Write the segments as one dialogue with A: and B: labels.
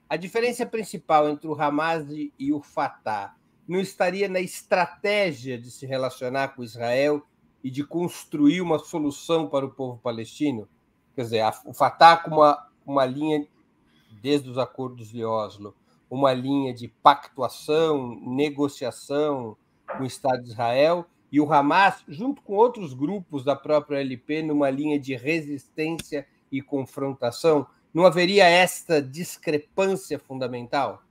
A: A diferença principal entre o Hamas e o Fatah não estaria na estratégia de se relacionar com Israel e de construir uma solução para o povo palestino? Quer dizer, o Fatah com uma linha, desde os acordos de Oslo, uma linha de pactuação, negociação com o Estado de Israel, e o Hamas, junto com outros grupos da própria LP, numa linha de resistência e confrontação. Não haveria esta discrepância fundamental?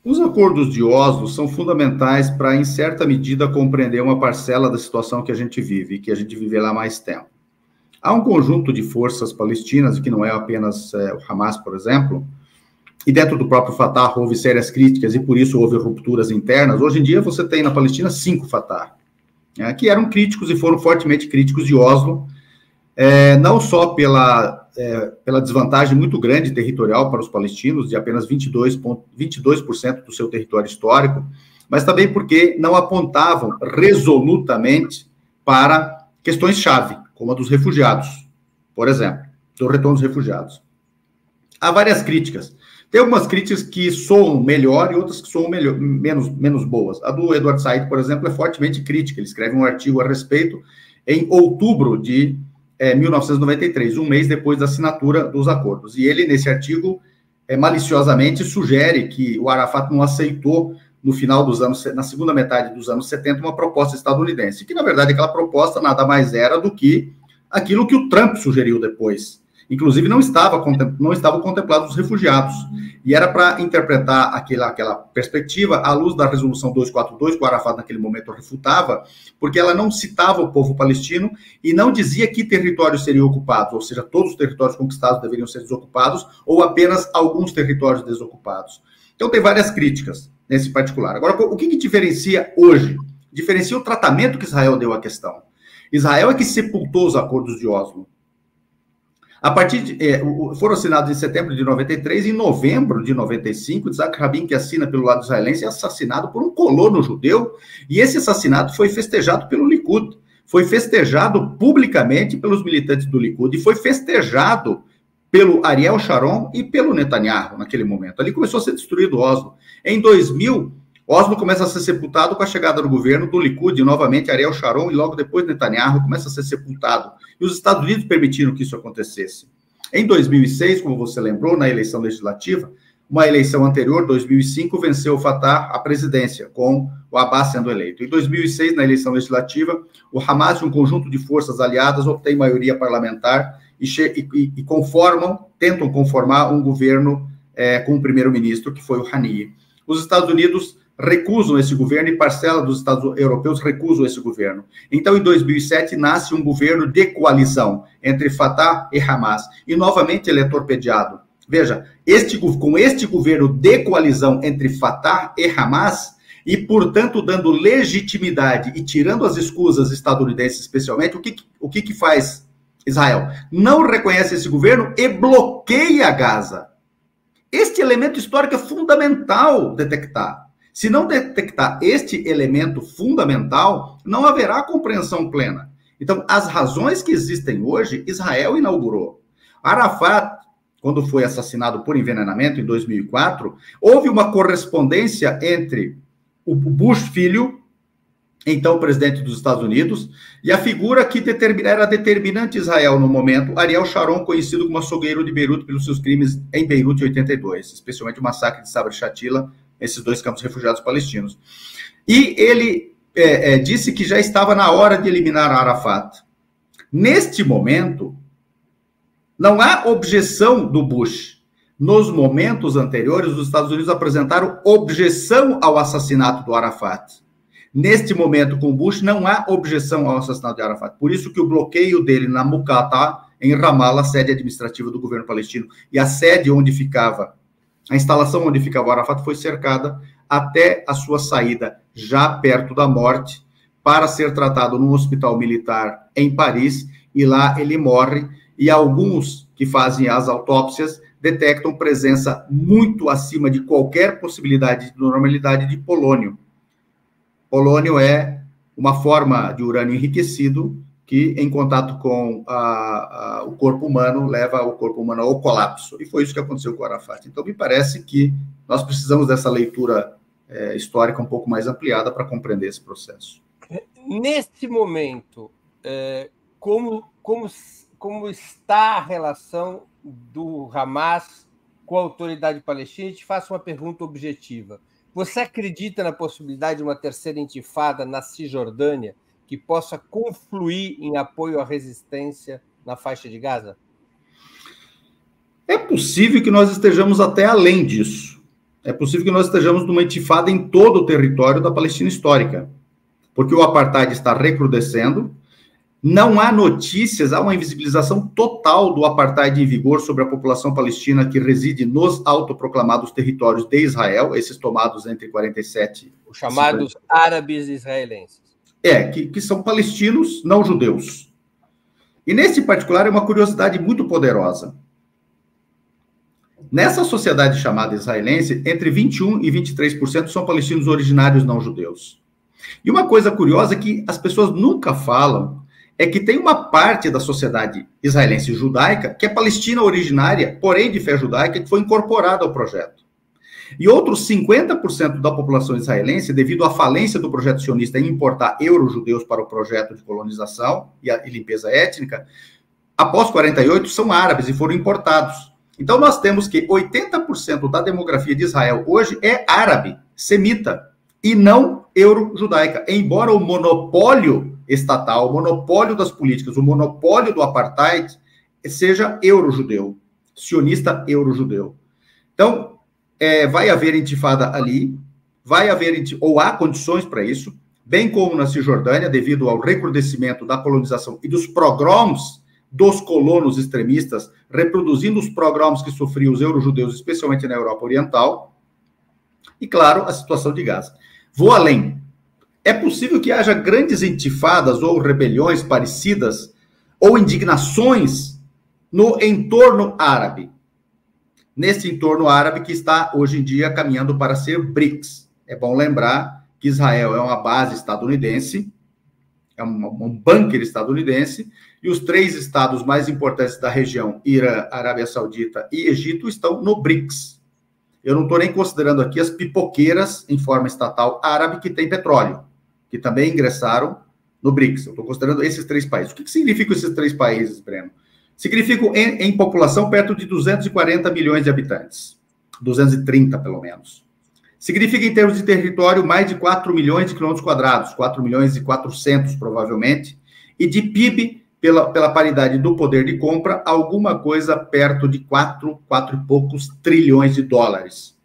B: Os acordos de Oslo são fundamentais para, em certa medida, compreender uma parcela da situação que a gente vive, e que a gente vive lá há mais tempo. Há um conjunto de forças palestinas, que não é apenas o Hamas, por exemplo, e dentro do próprio Fatah houve sérias críticas e por isso houve rupturas internas. Hoje em dia você tem na Palestina 5 Fatah, que eram críticos e foram fortemente críticos de Oslo, não só pela desvantagem muito grande territorial para os palestinos, de apenas 22% do seu território histórico, mas também porque não apontavam resolutamente para questões-chave, como a dos refugiados, por exemplo, do retorno dos refugiados. Há várias críticas. Tem algumas críticas que soam melhor e outras que soam menos boas. A do Edward Said, por exemplo, é fortemente crítica. Ele escreve um artigo a respeito em outubro de 1993, um mês depois da assinatura dos acordos. E ele, nesse artigo, maliciosamente sugere que o Arafat não aceitou, no final dos anos, na segunda metade dos anos 70, uma proposta estadunidense, que, na verdade, aquela proposta nada mais era do que aquilo que o Trump sugeriu depois. Inclusive, não estavam contemplados os refugiados. E era para interpretar aquela perspectiva à luz da resolução 242, que o Arafat, naquele momento, refutava, porque ela não citava o povo palestino e não dizia que territórios seriam ocupados, ou seja, todos os territórios conquistados deveriam ser desocupados, ou apenas alguns territórios desocupados. Então, tem várias críticas nesse particular. Agora, o que diferencia hoje? Diferencia o tratamento que Israel deu à questão. Israel é que sepultou os acordos de Oslo. A partir de, foram assinados em setembro de 93, em novembro de 95, Isaac Rabin, que assina pelo lado israelense, é assassinado por um colono judeu, e esse assassinato foi festejado pelo Likud, foi festejado publicamente pelos militantes do Likud, e foi festejado pelo Ariel Sharon e pelo Netanyahu, naquele momento. Ali começou a ser destruído Oslo. Em 2000, Oslo começa a ser sepultado com a chegada do governo do Likud, e novamente Ariel Sharon, e logo depois Netanyahu começa a ser sepultado. E os Estados Unidos permitiram que isso acontecesse. Em 2006, como você lembrou, na eleição legislativa, uma eleição anterior, 2005, venceu o Fatah a presidência, com o Abbas sendo eleito. Em 2006, na eleição legislativa, o Hamas e um conjunto de forças aliadas obtêm maioria parlamentar e tentam conformar um governo com o primeiro-ministro, que foi o Haniyeh. Os Estados Unidos recusam esse governo e parcela dos Estados europeus recusam esse governo. Então, em 2007, nasce um governo de coalizão entre Fatah e Hamas. E, novamente, ele é torpedeado. Veja, com este governo de coalizão entre Fatah e Hamas, e, portanto, dando legitimidade e tirando as escusas estadunidenses, especialmente, o que faz Israel? Não reconhece esse governo e bloqueia Gaza. Este elemento histórico é fundamental detectar. Se não detectar este elemento fundamental, não haverá compreensão plena. Então, as razões que existem hoje, Israel inaugurou. Arafat, quando foi assassinado por envenenamento em 2004, houve uma correspondência entre o Bush filho, então presidente dos Estados Unidos, e a figura que era determinante em Israel no momento, Ariel Sharon, conhecido como açougueiro de Beirute pelos seus crimes em Beirute em 82, especialmente o massacre de Sabra e Shatila, esses dois campos de refugiados palestinos. E ele disse que já estava na hora de eliminar Arafat. Neste momento, não há objeção do Bush. Nos momentos anteriores, os Estados Unidos apresentaram objeção ao assassinato do Arafat. Neste momento, com Bush, não há objeção ao assassinato de Arafat. Por isso que o bloqueio dele na Muqata, em Ramallah, sede administrativa do governo palestino, e a sede onde ficava, a instalação onde ficava o Arafat, foi cercada até a sua saída, já perto da morte, para ser tratado num hospital militar em Paris, e lá ele morre, e alguns que fazem as autópsias detectam presença muito acima de qualquer possibilidade de normalidade de polônio. Polônio é uma forma de urânio enriquecido que, em contato com o corpo humano, leva o corpo humano ao colapso. E foi isso que aconteceu com o Arafat. Então, me parece que nós precisamos dessa leitura histórica um pouco mais ampliada para compreender esse processo.
A: Neste momento, como está a relação do Hamas com a autoridade palestina? E te faço uma pergunta objetiva. Você acredita na possibilidade de uma terceira intifada na Cisjordânia que possa confluir em apoio à resistência na faixa de Gaza?
B: É possível que nós estejamos até além disso. É possível que nós estejamos numa intifada em todo o território da Palestina histórica, porque o apartheid está recrudescendo. Não há notícias, há uma invisibilização total do apartheid em vigor sobre a população palestina que reside nos autoproclamados territórios de Israel, esses tomados entre 47...
A: Os chamados árabes israelenses.
B: Que são palestinos não judeus. E nesse particular é uma curiosidade muito poderosa. Nessa sociedade chamada israelense, entre 21% e 23% são palestinos originários não judeus. E uma coisa curiosa que as pessoas nunca falam é que tem uma parte da sociedade israelense judaica que é palestina originária, porém de fé judaica, que foi incorporada ao projeto. E outros 50% da população israelense, devido à falência do projeto sionista em importar euro-judeus para o projeto de colonização e limpeza étnica, após 48 são árabes e foram importados. Então nós temos que 80% da demografia de Israel hoje é árabe, semita, e não euro-judaica, embora o monopólio estatal, o monopólio das políticas, o monopólio do apartheid seja euro-judeu, sionista euro-judeu. Então, vai haver intifada ali, ou há condições para isso, bem como na Cisjordânia, devido ao recrudescimento da colonização e dos pogroms dos colonos extremistas, reproduzindo os pogroms que sofriam os euro-judeus, especialmente na Europa Oriental, e, claro, a situação de Gaza. Vou além. É possível que haja grandes intifadas ou rebeliões parecidas ou indignações no entorno árabe. Nesse entorno árabe que está, hoje em dia, caminhando para ser BRICS. É bom lembrar que Israel é uma base estadunidense, é um bunker estadunidense, e os 3 estados mais importantes da região, Irã, Arábia Saudita e Egito, estão no BRICS. Eu não estou nem considerando aqui as pipoqueiras em forma estatal árabe que tem petróleo, que também ingressaram no BRICS. Eu estou considerando esses 3 países. O que significam esses 3 países, Breno? Significam, em população, perto de 240 milhões de habitantes. 230, pelo menos. Significa, em termos de território, mais de 4 milhões de quilômetros quadrados, 4 milhões e 400, provavelmente, e de PIB, pela paridade do poder de compra, alguma coisa perto de 4 e poucos trilhões de dólares.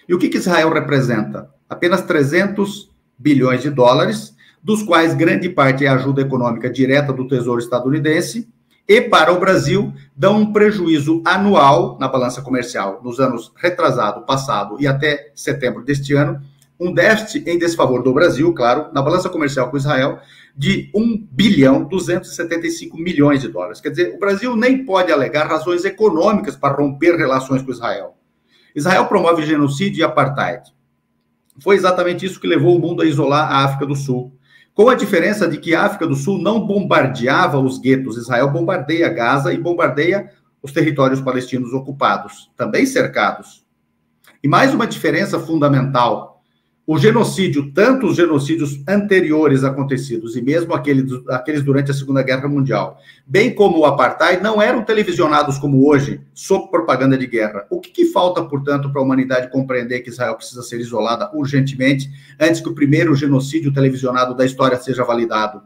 B: E o que Israel representa? Apenas 300 bilhões de dólares, dos quais grande parte é ajuda econômica direta do Tesouro estadunidense, e para o Brasil dão um prejuízo anual na balança comercial, nos anos retrasado, passado e até setembro deste ano, um déficit em desfavor do Brasil, claro, na balança comercial com Israel, de 1 bilhão 275 milhões de dólares. Quer dizer, o Brasil nem pode alegar razões econômicas para romper relações com Israel. Israel promove genocídio e apartheid. Foi exatamente isso que levou o mundo a isolar a África do Sul. Com a diferença de que a África do Sul não bombardeava os guetos. Israel bombardeia Gaza e bombardeia os territórios palestinos ocupados, também cercados. E mais uma diferença fundamental. O genocídio, tanto os genocídios anteriores acontecidos e mesmo aqueles durante a Segunda Guerra Mundial, bem como o apartheid, não eram televisionados como hoje, sob propaganda de guerra. O que falta, portanto, para a humanidade compreender que Israel precisa ser isolada urgentemente, antes que o primeiro genocídio televisionado da história seja validado,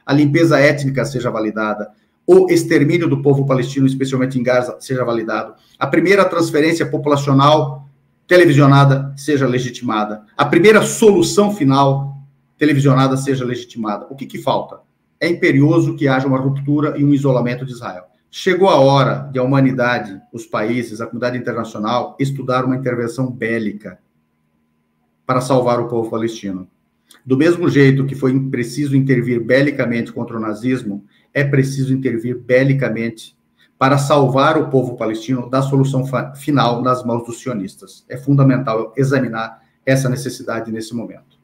B: a limpeza étnica seja validada, o extermínio do povo palestino, especialmente em Gaza, seja validado, a primeira transferência populacional televisionada seja legitimada, a primeira solução final televisionada seja legitimada. O que falta? É imperioso que haja uma ruptura e um isolamento de Israel. Chegou a hora de a humanidade, os países, a comunidade internacional, estudar uma intervenção bélica para salvar o povo palestino. Do mesmo jeito que foi preciso intervir belicamente contra o nazismo, é preciso intervir belicamente para salvar o povo palestino da solução final nas mãos dos sionistas. É fundamental examinar essa necessidade nesse momento.